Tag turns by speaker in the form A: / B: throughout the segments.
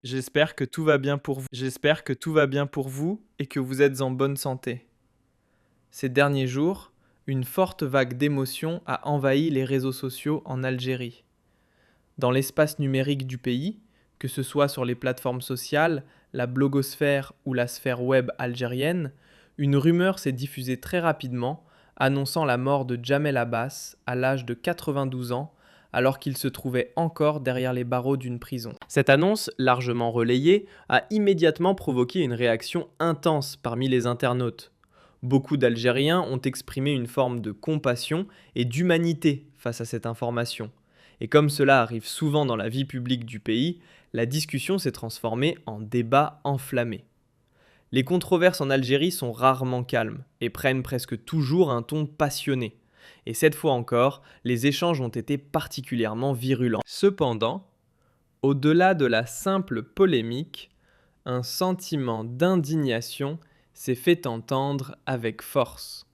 A: J'espère que tout va bien pour vous. J'espère que tout va bien pour vous et que vous êtes en bonne santé. Ces derniers jours, une forte vague d'émotions a envahi les réseaux sociaux en Algérie. Dans l'espace numérique du pays, que ce soit sur les plateformes sociales, la blogosphère ou la sphère web algérienne, une rumeur s'est diffusée très rapidement, annonçant la mort de Jamel Abbas à l'âge de 92 ans, alors qu'il se trouvait encore derrière les barreaux d'une prison. Cette annonce, largement relayée, a immédiatement provoqué une réaction intense parmi les internautes. Beaucoup d'Algériens ont exprimé une forme de compassion et d'humanité face à cette information. Et comme cela arrive souvent dans la vie publique du pays, la discussion s'est transformée en débat enflammé. Les controverses en Algérie sont rarement calmes et prennent presque toujours un ton passionné. Et cette fois encore, les échanges ont été particulièrement virulents. Cependant, au-delà de la simple polémique, un sentiment d'indignation s'est fait entendre avec force.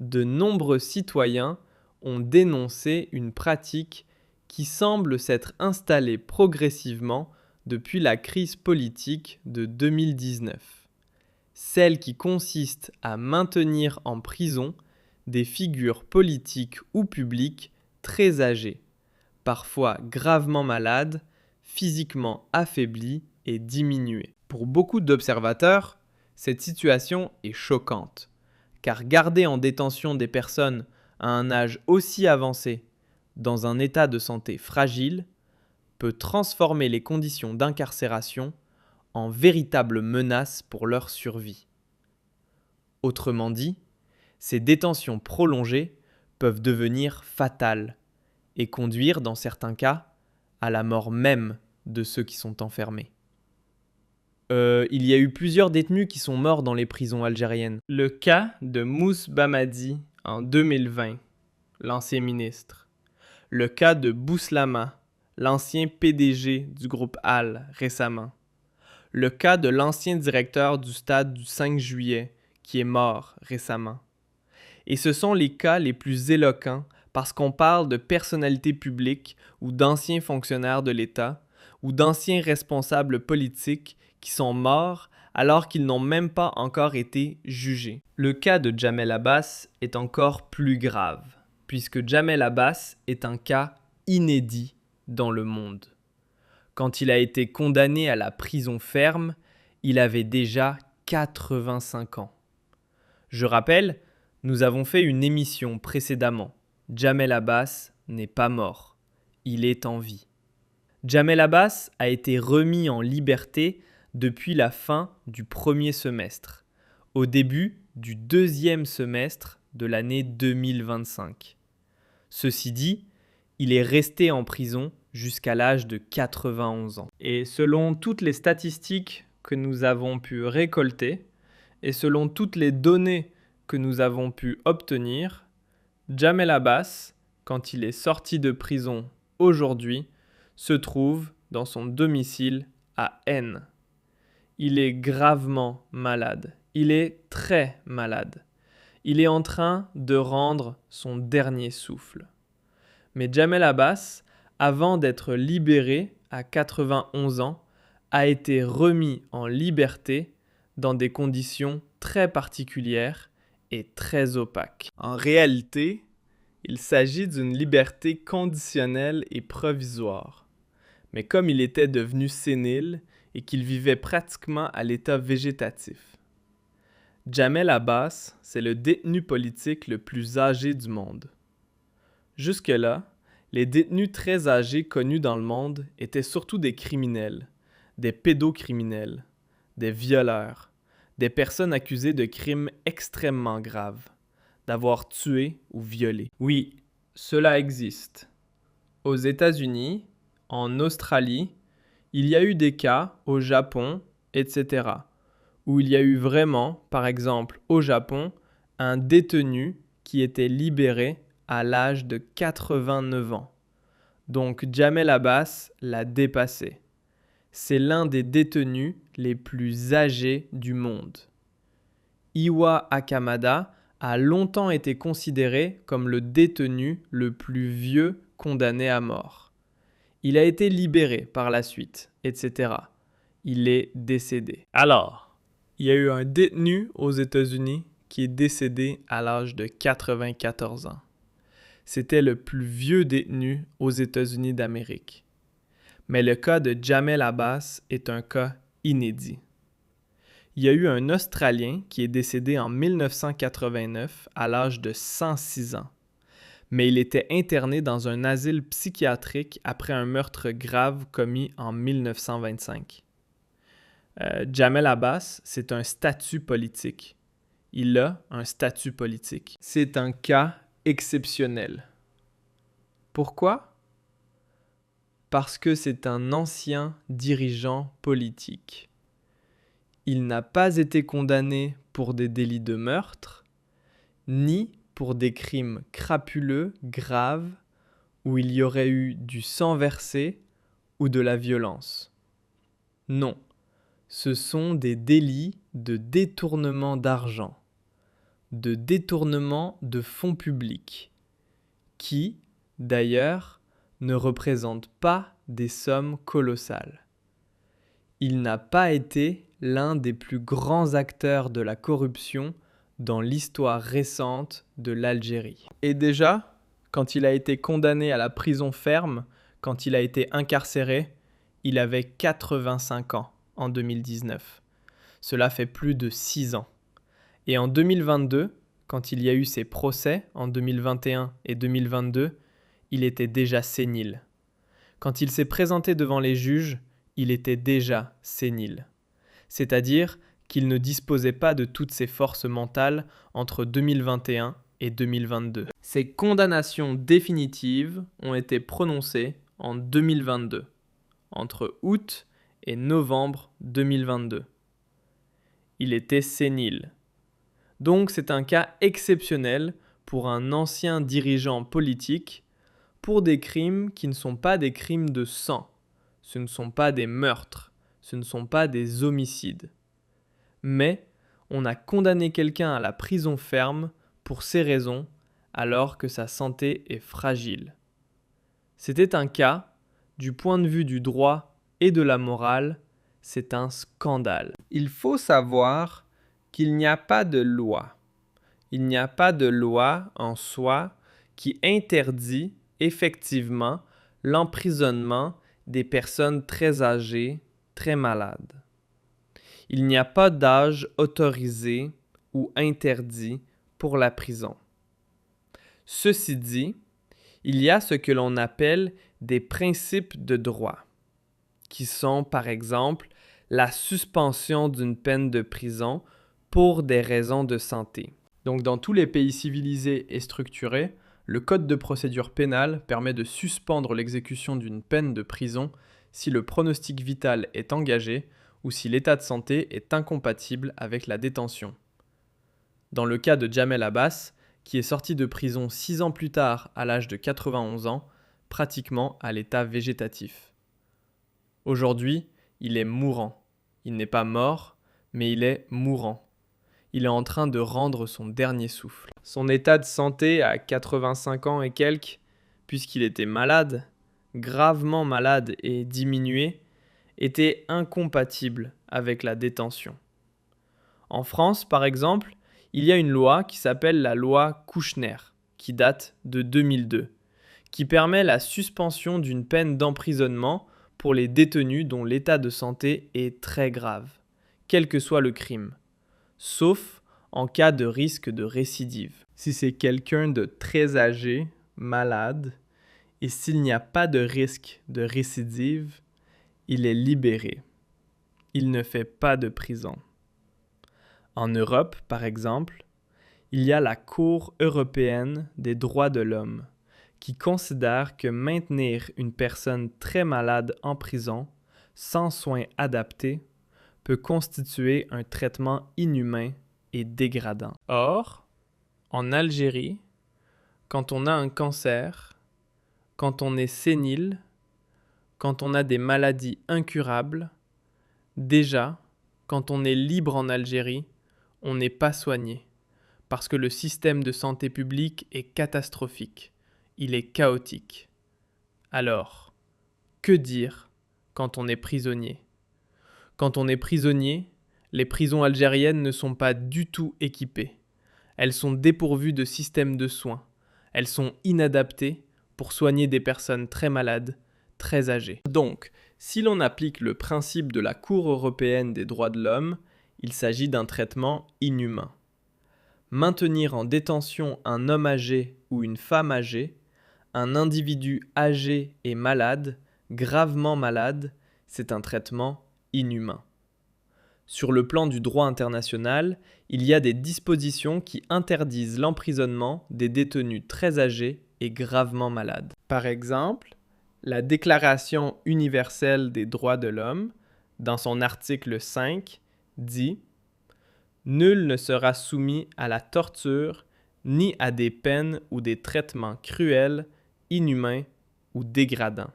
A: De nombreux citoyens ont dénoncé une pratique qui semble s'être installée progressivement depuis la crise politique de 2019. Celle qui consiste à maintenir en prison des figures politiques ou publiques très âgées, parfois gravement malades, physiquement affaiblies et diminuées. Pour beaucoup d'observateurs, cette situation est choquante, car garder en détention des personnes à un âge aussi avancé, dans un état de santé fragile, peut transformer les conditions d'incarcération en véritable menace pour leur survie. Autrement dit, ces détentions prolongées peuvent devenir fatales et conduire, dans certains cas, à la mort même de ceux qui sont enfermés. Il y a eu plusieurs détenus qui sont morts dans les prisons algériennes. Le cas de Mouss Bamadi en 2020, l'ancien ministre. Le cas de Bouslama, l'ancien PDG du groupe Al récemment. Le cas de l'ancien directeur du stade du 5 juillet qui est mort récemment. Et ce sont les cas les plus éloquents parce qu'on parle de personnalités publiques ou d'anciens fonctionnaires de l'État ou d'anciens responsables politiques qui sont morts alors qu'ils n'ont même pas encore été jugés. Le cas de Jamel Abbas est encore plus grave, puisque Jamel Abbas est un cas inédit dans le monde. Quand il a été condamné à la prison ferme, il avait déjà 85 ans. Je rappelle, nous avons fait une émission précédemment. Jamel Abbas n'est pas mort, il est en vie. Jamel Abbas a été remis en liberté depuis la fin du premier semestre, au début du deuxième semestre de l'année 2025. Ceci dit, il est resté en prison jusqu'à l'âge de 91 ans. Et selon toutes les statistiques que nous avons pu récolter, et selon toutes les données que nous avons pu obtenir, Jamel Abbas, quand il est sorti de prison aujourd'hui, se trouve dans son domicile à N. Il est gravement malade. Il est très malade. Il est en train de rendre son dernier souffle. Mais Jamel Abbas, avant d'être libéré à 91 ans, a été remis en liberté dans des conditions très particulières et très opaques. En réalité, il s'agit d'une liberté conditionnelle et provisoire. Mais comme il était devenu sénile et qu'il vivait pratiquement à l'état végétatif. Jamel Abbas, c'est le détenu politique le plus âgé du monde. Jusque-là, les détenus très âgés connus dans le monde étaient surtout des criminels, des pédocriminels, des violeurs, des personnes accusées de crimes extrêmement graves, d'avoir tué ou violé. Oui, cela existe. Aux États-Unis, en Australie, il y a eu des cas au Japon, etc., où il y a eu vraiment, par exemple au Japon, un détenu qui était libéré à l'âge de 89 ans. Donc Jamel Abbas l'a dépassé. C'est l'un des détenus les plus âgés du monde. Iwa Akamada a longtemps été considéré comme le détenu le plus vieux condamné à mort. Il a été libéré par la suite, etc. il est décédé. Alors, il y a eu un détenu aux États-Unis qui est décédé à l'âge de 94 ans. C'était le plus vieux détenu aux États-Unis d'Amérique. Mais le cas de Jamel Abbas est un cas inédit. Il y a eu un Australien qui est décédé en 1989 à l'âge de 106 ans. Mais il était interné dans un asile psychiatrique après un meurtre grave commis en 1925. Jamel Abbas, c'est un statut politique. Il a un statut politique. C'est un cas exceptionnel. Pourquoi? Parce que c'est un ancien dirigeant politique. Il n'a pas été condamné pour des délits de meurtre, ni pour des crimes crapuleux, graves, où il y aurait eu du sang versé ou de la violence. Non, ce sont des délits de détournement d'argent, de détournement de fonds publics, qui, d'ailleurs, ne représentent pas des sommes colossales. Il n'a pas été l'un des plus grands acteurs de la corruption dans l'histoire récente de l'Algérie. Et déjà, quand il a été condamné à la prison ferme, quand il a été incarcéré, il avait 85 ans en 2019. Cela fait plus de 6 ans. Et en 2022, quand il y a eu ses procès, en 2021 et 2022, il était déjà sénile. Quand il s'est présenté devant les juges, il était déjà sénile. C'est-à-dire qu'il ne disposait pas de toutes ses forces mentales entre 2021 et 2022. Ses condamnations définitives ont été prononcées en 2022, entre août et novembre 2022. Il était sénile. Donc c'est un cas exceptionnel pour un ancien dirigeant politique pour des crimes qui ne sont pas des crimes de sang. Ce ne sont pas des meurtres, ce ne sont pas des homicides. Mais on a condamné quelqu'un à la prison ferme pour ces raisons alors que sa santé est fragile. C'était un cas, du point de vue du droit et de la morale, c'est un scandale. Il faut savoir qu'il n'y a pas de loi. Il n'y a pas de loi en soi qui interdit effectivement l'emprisonnement des personnes très âgées, très malades. Il n'y a pas d'âge autorisé ou interdit pour la prison. Ceci dit, il y a ce que l'on appelle des principes de droit, qui sont par exemple la suspension d'une peine de prison pour des raisons de santé. Donc dans tous les pays civilisés et structurés, le Code de procédure pénale permet de suspendre l'exécution d'une peine de prison si le pronostic vital est engagé ou si l'état de santé est incompatible avec la détention. Dans le cas de Jamel Abbas, qui est sorti de prison 6 ans plus tard à l'âge de 91 ans, pratiquement à l'état végétatif. Aujourd'hui, il est mourant. Il n'est pas mort, mais il est mourant. Il est en train de rendre son dernier souffle. Son état de santé à 85 ans et quelques, puisqu'il était malade, gravement malade et diminué, était incompatible avec la détention. En France, par exemple, il y a une loi qui s'appelle la loi Kouchner, qui date de 2002, qui permet la suspension d'une peine d'emprisonnement pour les détenus dont l'état de santé est très grave, quel que soit le crime, sauf en cas de risque de récidive. Si c'est quelqu'un de très âgé, malade, et s'il n'y a pas de risque de récidive, il est libéré. Il ne fait pas de prison. En Europe, par exemple, il y a la Cour européenne des droits de l'homme qui considère que maintenir une personne très malade en prison sans soins adaptés peut constituer un traitement inhumain et dégradant. Or, en Algérie, quand on a un cancer, quand on est sénile, quand on a des maladies incurables, déjà, quand on est libre en Algérie, on n'est pas soigné, parce que le système de santé publique est catastrophique, il est chaotique. Alors, que dire quand on est prisonnier? Quand on est prisonnier, les prisons algériennes ne sont pas du tout équipées. Elles sont dépourvues de systèmes de soins. Elles sont inadaptées pour soigner des personnes très malades, très âgées. Donc, si l'on applique le principe de la Cour européenne des droits de l'homme, il s'agit d'un traitement inhumain. Maintenir en détention un homme âgé ou une femme âgée, un individu âgé et malade, gravement malade, c'est un traitement inhumain. Sur le plan du droit international, il y a des dispositions qui interdisent l'emprisonnement des détenus très âgés et gravement malades. Par exemple, la Déclaration universelle des droits de l'homme, dans son article 5, dit « Nul ne sera soumis à la torture ni à des peines ou des traitements cruels, inhumains ou dégradants. »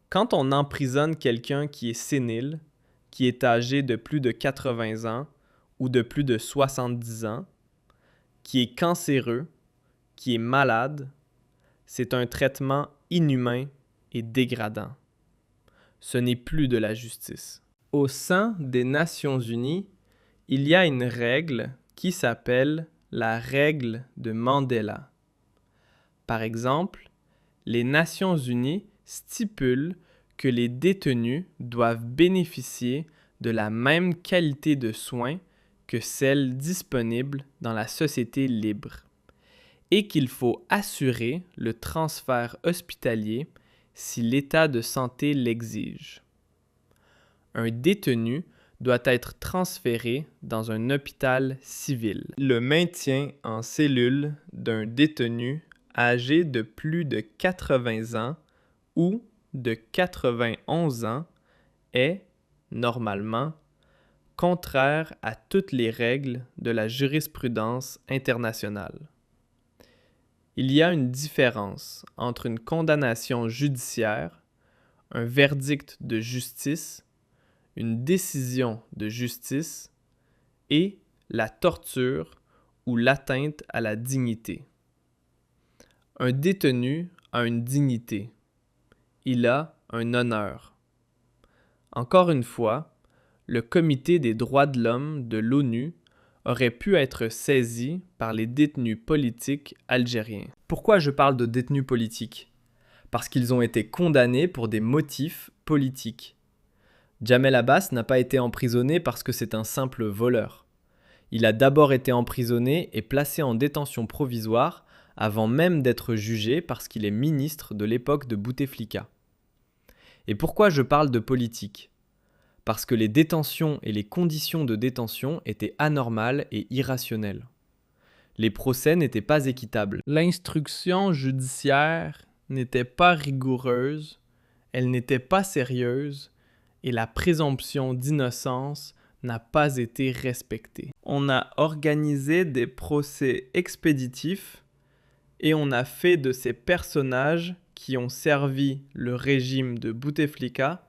A: Quand on emprisonne quelqu'un qui est sénile, qui est âgé de plus de 80 ans ou de plus de 70 ans, qui est cancéreux, qui est malade, c'est un traitement inhumain et dégradant. Ce n'est plus de la justice. Au sein des Nations Unies, il y a une règle qui s'appelle la règle de Mandela. Par exemple, les Nations Unies stipulent que les détenus doivent bénéficier de la même qualité de soins que celle disponible dans la société libre et qu'il faut assurer le transfert hospitalier si l'état de santé l'exige. Un détenu doit être transféré dans un hôpital civil. Le maintien en cellule d'un détenu âgé de plus de 80 ans ou de 91 ans est, normalement, contraire à toutes les règles de la jurisprudence internationale. Il y a une différence entre une condamnation judiciaire, un verdict de justice, une décision de justice et la torture ou l'atteinte à la dignité. Un détenu a une dignité. Il a un honneur. Encore une fois, le Comité des droits de l'homme de l'ONU aurait pu être saisi par les détenus politiques algériens. Pourquoi je parle de détenus politiques? Parce qu'ils ont été condamnés pour des motifs politiques. Jamel Abbas n'a pas été emprisonné parce que c'est un simple voleur. Il a d'abord été emprisonné et placé en détention provisoire avant même d'être jugé parce qu'il est ministre de l'époque de Bouteflika. Et pourquoi je parle de politique? Parce que les détentions et les conditions de détention étaient anormales et irrationnelles. Les procès n'étaient pas équitables. L'instruction judiciaire n'était pas rigoureuse, elle n'était pas sérieuse et la présomption d'innocence n'a pas été respectée. On a organisé des procès expéditifs et on a fait de ces personnages qui ont servi le régime de Bouteflika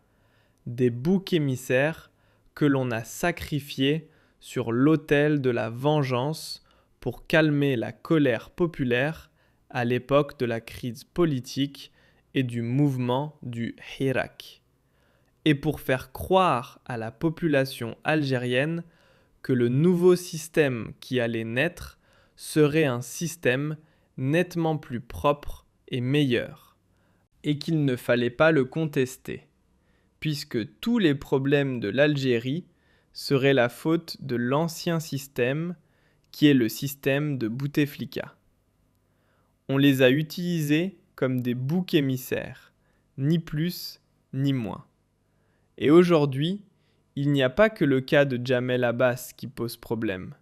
A: des boucs émissaires que l'on a sacrifiés sur l'autel de la vengeance pour calmer la colère populaire à l'époque de la crise politique et du mouvement du Hirak, et pour faire croire à la population algérienne que le nouveau système qui allait naître serait un système nettement plus propre et meilleur, et qu'il ne fallait pas le contester, puisque tous les problèmes de l'Algérie seraient la faute de l'ancien système, qui est le système de Bouteflika. On les a utilisés comme des boucs émissaires, ni plus ni moins. Et aujourd'hui, il n'y a pas que le cas de Jamel Abbas qui pose problème.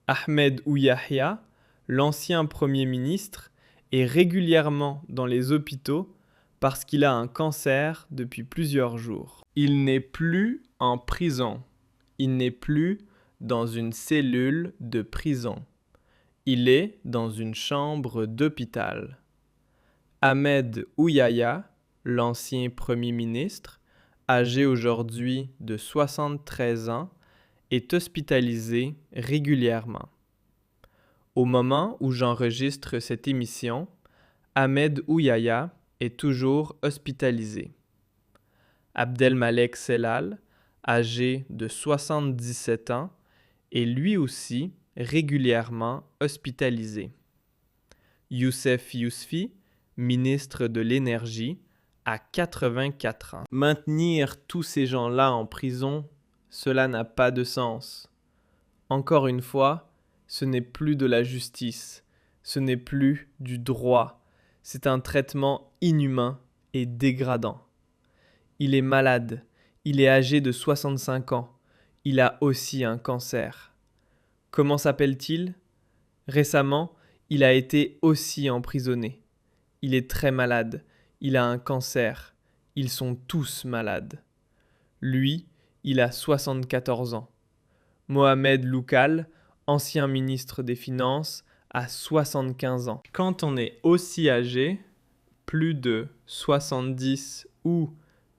A: Ahmed Ouyahia, l'ancien Premier ministre, est régulièrement dans les hôpitaux parce qu'il a un cancer depuis plusieurs jours. Il n'est plus en prison. Il n'est plus dans une cellule de prison. Il est dans une chambre d'hôpital. Ahmed Ouyahia, l'ancien Premier ministre, âgé aujourd'hui de 73 ans, est hospitalisé régulièrement. Au moment où j'enregistre cette émission, Ahmed Ouyahia est toujours hospitalisé. Abdelmalek Sellal, âgé de 77 ans, est lui aussi régulièrement hospitalisé. Youssef Yousfi, ministre de l'Énergie, a 84 ans. Maintenir tous ces gens-là en prison, cela n'a pas de sens. Encore une fois, ce n'est plus de la justice, ce n'est plus du droit, c'est un traitement inhumain et dégradant. Il est malade, il est âgé de 65 ans, il a aussi un cancer. Comment s'appelle-t-il ? Récemment, il a été aussi emprisonné. Il est très malade, il a un cancer, ils sont tous malades. Lui, il a 74 ans. Mohamed Loukal, ancien ministre des Finances, a 75 ans. Quand on est aussi âgé, plus de 70 ou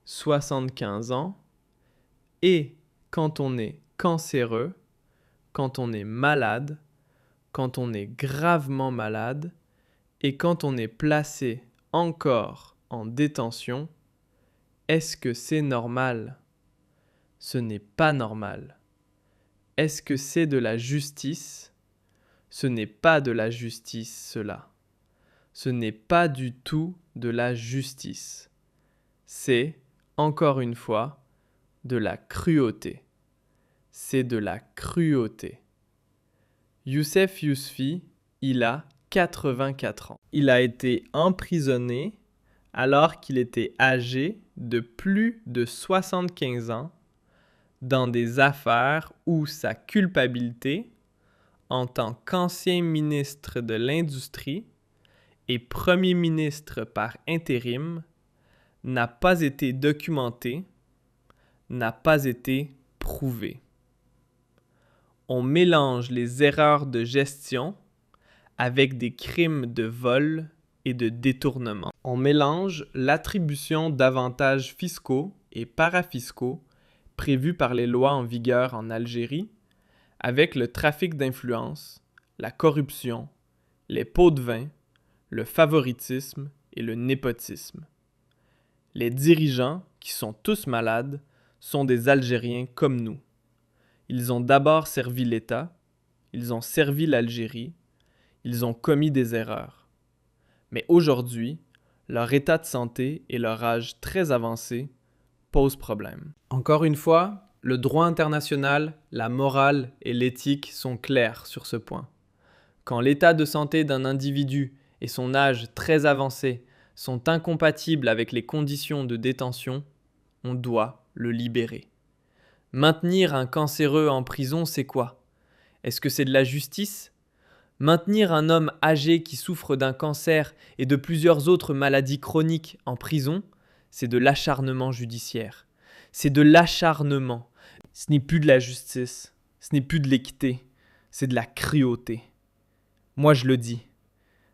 A: 75 ans, et quand on est cancéreux, quand on est malade, quand on est gravement malade, et quand on est placé encore en détention, est-ce que c'est normal ? Ce n'est pas normal. Est-ce que c'est de la justice ? Ce n'est pas de la justice, cela. Ce n'est pas du tout de la justice. C'est, encore une fois, de la cruauté. C'est de la cruauté. Youssef Yousfi, il a 84 ans. Il a été emprisonné alors qu'il était âgé de plus de 75 ans dans des affaires où sa culpabilité, en tant qu'ancien ministre de l'Industrie et premier ministre par intérim, n'a pas été documentée, n'a pas été prouvée. On mélange les erreurs de gestion avec des crimes de vol et de détournement. On mélange l'attribution d'avantages fiscaux et parafiscaux prévus par les lois en vigueur en Algérie avec le trafic d'influence, la corruption, les pots de vin, le favoritisme et le népotisme. Les dirigeants, qui sont tous malades, sont des Algériens comme nous. Ils ont d'abord servi l'État, ils ont servi l'Algérie, ils ont commis des erreurs. Mais aujourd'hui, leur état de santé et leur âge très avancé posent problème. Encore une fois, le droit international, la morale et l'éthique sont clairs sur ce point. Quand l'état de santé d'un individu et son âge très avancé sont incompatibles avec les conditions de détention, on doit le libérer. Maintenir un cancéreux en prison, c'est quoi ? Est-ce que c'est de la justice ? Maintenir un homme âgé qui souffre d'un cancer et de plusieurs autres maladies chroniques en prison, c'est de l'acharnement judiciaire. C'est de l'acharnement. Ce n'est plus de la justice, ce n'est plus de l'équité, c'est de la cruauté. Moi je le dis,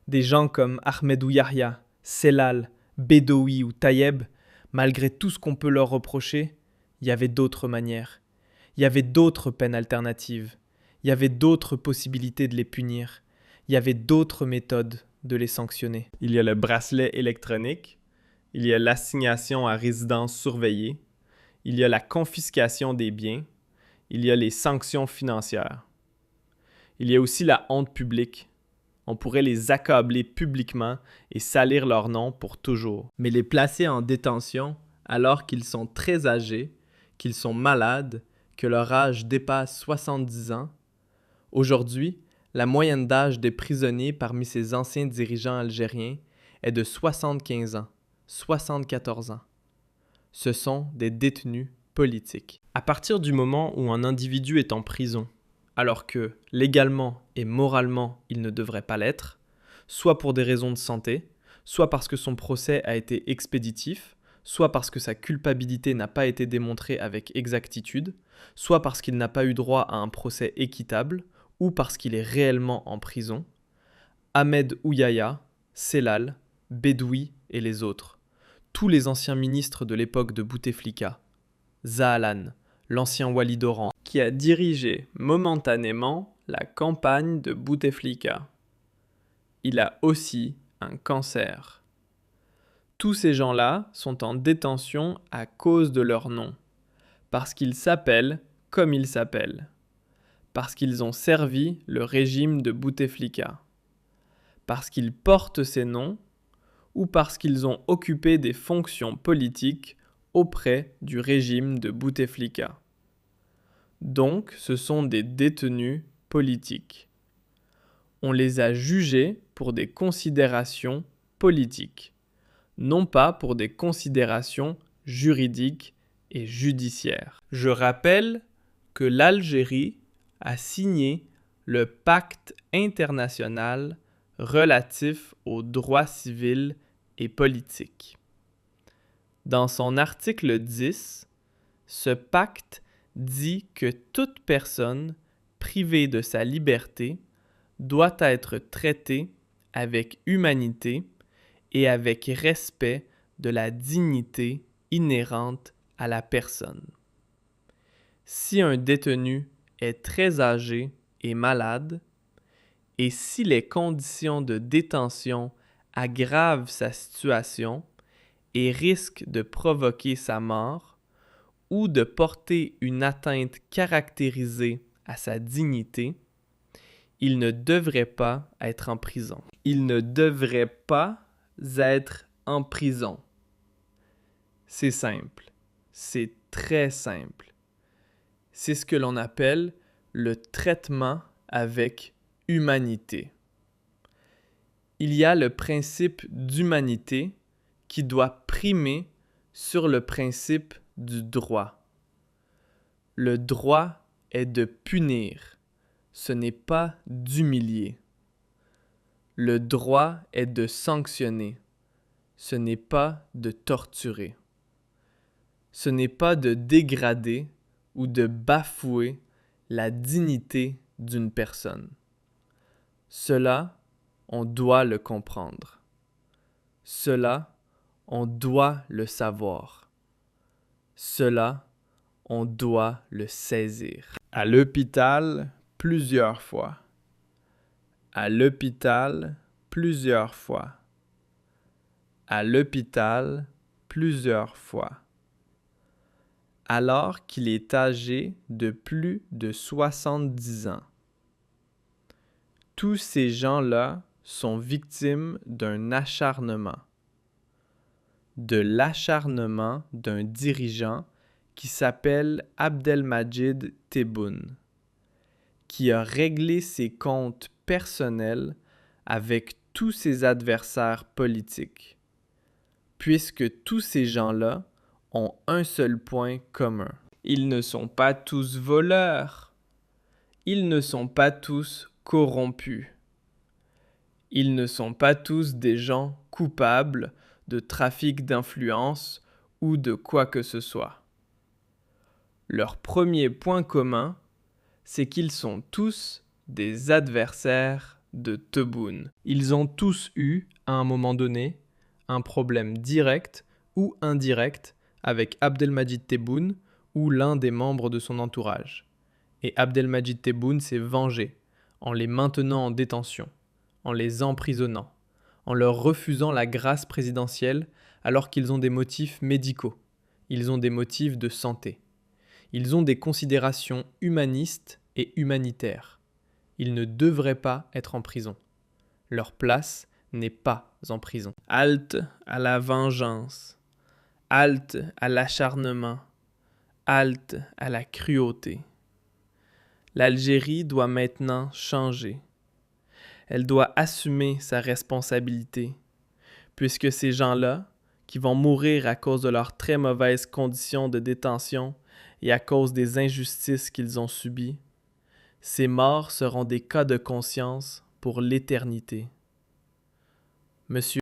A: des gens comme Ahmedou Yahya, Sellal, Bedoui ou Tayeb, malgré tout ce qu'on peut leur reprocher, il y avait d'autres manières. Il y avait d'autres peines alternatives. Il y avait d'autres possibilités de les punir. Il y avait d'autres méthodes de les sanctionner. Il y a le bracelet électronique. Il y a l'assignation à résidence surveillée. Il y a la confiscation des biens. Il y a les sanctions financières. Il y a aussi la honte publique. On pourrait les accabler publiquement et salir leur nom pour toujours. Mais les placer en détention alors qu'ils sont très âgés, qu'ils sont malades, que leur âge dépasse 70 ans. Aujourd'hui, la moyenne d'âge des prisonniers parmi ces anciens dirigeants algériens est de 75 ans, 74 ans. Ce sont des détenus politiques. À partir du moment où un individu est en prison, alors que légalement et moralement il ne devrait pas l'être, soit pour des raisons de santé, soit parce que son procès a été expéditif, soit parce que sa culpabilité n'a pas été démontrée avec exactitude, soit parce qu'il n'a pas eu droit à un procès équitable, ou parce qu'il est réellement en prison, Ahmed Ouyaya, Sellal, Bedoui et les autres, tous les anciens ministres de l'époque de Bouteflika, Zahalan, l'ancien wali d'Oran, qui a dirigé momentanément la campagne de Bouteflika. Il a aussi un cancer. Tous ces gens-là sont en détention à cause de leur nom, parce qu'ils s'appellent comme ils s'appellent, parce qu'ils ont servi le régime de Bouteflika, parce qu'ils portent ces noms ou parce qu'ils ont occupé des fonctions politiques auprès du régime de Bouteflika. Donc, ce sont des détenus politiques. On les a jugés pour des considérations politiques, non pas pour des considérations juridiques et judiciaires. Je rappelle que l'Algérie a signé le pacte international relatif aux droits civils et politiques. Dans son article 10, ce pacte dit que toute personne privée de sa liberté doit être traitée avec humanité et avec respect de la dignité inhérente à la personne. Si un détenu est très âgé et malade, et si les conditions de détention aggravent sa situation et risquent de provoquer sa mort ou de porter une atteinte caractérisée à sa dignité, il ne devrait pas être en prison. Il ne devrait pas être en prison. C'est simple. C'est très simple. C'est ce que l'on appelle le traitement avec humanité. Il y a le principe d'humanité qui doit primer sur le principe du droit. Le droit est de punir, ce n'est pas d'humilier. Le droit est de sanctionner, ce n'est pas de torturer. Ce n'est pas de dégrader ou de bafouer la dignité d'une personne. Cela, on doit le comprendre. Cela, on doit le savoir. Cela, on doit le saisir. À l'hôpital, plusieurs fois. À l'hôpital, plusieurs fois. À l'hôpital, plusieurs fois. Alors qu'il est âgé de plus de 70 ans. Tous ces gens-là sont victimes d'un acharnement. De l'acharnement d'un dirigeant qui s'appelle Abdelmadjid Tebboune, qui a réglé ses comptes personnels avec tous ses adversaires politiques, puisque tous ces gens-là ont un seul point commun. Ils ne sont pas tous voleurs. Ils ne sont pas tous corrompus. Ils ne sont pas tous des gens coupables de trafic d'influence ou de quoi que ce soit. Leur premier point commun, c'est qu'ils sont tous des adversaires de Tebboune. Ils ont tous eu, à un moment donné, un problème direct ou indirect avec Abdelmadjid Tebboune ou l'un des membres de son entourage. Et Abdelmadjid Tebboune s'est vengé en les maintenant en détention, en les emprisonnant, en leur refusant la grâce présidentielle alors qu'ils ont des motifs médicaux, ils ont des motifs de santé. Ils ont des considérations humanistes et humanitaires. Ils ne devraient pas être en prison. Leur place n'est pas en prison. Halte à la vengeance. Halte à l'acharnement. Halte à la cruauté. L'Algérie doit maintenant changer. Elle doit assumer sa responsabilité, puisque ces gens-là, qui vont mourir à cause de leurs très mauvaises conditions de détention et à cause des injustices qu'ils ont subies, ces morts seront des cas de conscience pour l'éternité. Monsieur